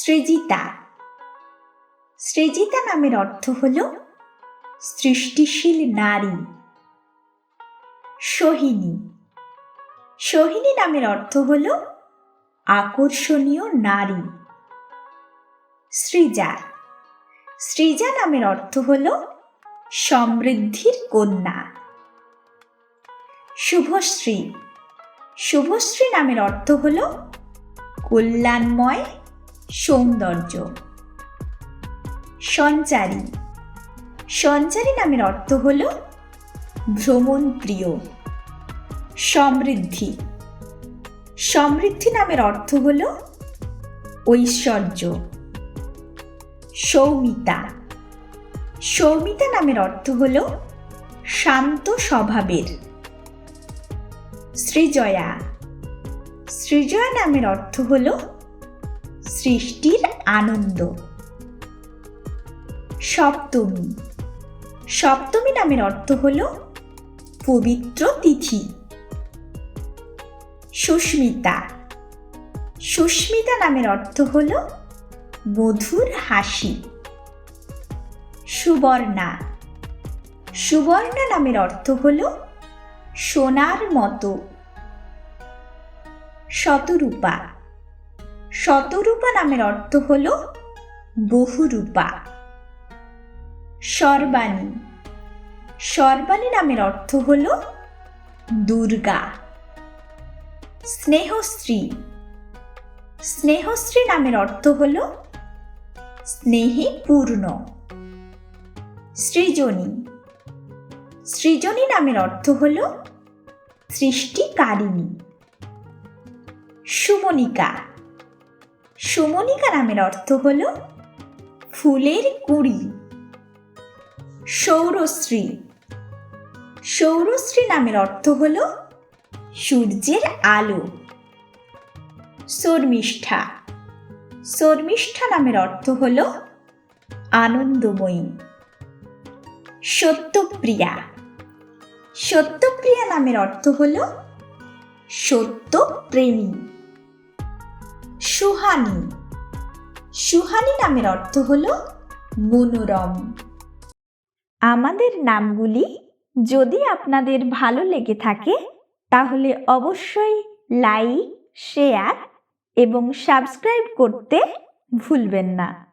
সৃজিতা। সৃজিতা নামের অর্থ হল সৃষ্টিশীল নারী। সোহিনী। সোহিনী নামের অর্থ হল আকর্ষণীয় নারী। সৃজা। সৃজা নামের অর্থ হল সমৃদ্ধির কন্যা। শুভশ্রী। শুভশ্রী নামের অর্থ হল কল্যাণময় সৌন্দর্য। সঞ্চারী। সঞ্চারী নামের অর্থ হল ভ্রমণ প্রিয়। সমৃদ্ধি। সমৃদ্ধি নামের অর্থ হল ঐশ্বর্য। সৌমিতা। সৌমিতা নামের অর্থ হল শান্ত স্বভাবের। সৃজয়া। সৃজয়া নামের অর্থ হল সৃষ্টির আনন্দ। সপ্তমী। সপ্তমী নামের অর্থ হল পবিত্র তিথি। সুস্মিতা। সুস্মিতা নামের অর্থ হল মধুর হাসি। সুবর্ণা। সুবর্ণা নামের অর্থ হল সোনার মতো। শতরূপা। শতরূপা নামের অর্থ হল বহুরূপা। সর্বাণী। সর্বাণী নামের অর্থ হল দুর্গা। স্নেহশ্রী। স্নেহশ্রী নামের অর্থ হল স্নেহে পূর্ণ। সৃজনী। সৃজনী নামের অর্থ হল সৃষ্টিকারিণী। সুমনিকা। সুমনিকা নামের অর্থ হল ফুলের কুঁড়ি। সৌরশ্রী। সৌরশ্রী নামের অর্থ হল সূর্যের আলো। শর্মিষ্ঠা। শর্মিষ্ঠা নামের অর্থ হল আনন্দময়ী। সত্যপ্রিয়া। সত্যপ্রিয়া নামের অর্থ হল সত্যপ্রেমী। সুহানী। সুহানী নামের অর্থ হল মনোরম। আমাদের নামগুলি যদি আপনাদের ভালো লেগে থাকে তাহলে অবশ্যই লাইক, শেয়ার এবং সাবস্ক্রাইব করতে ভুলবেন না।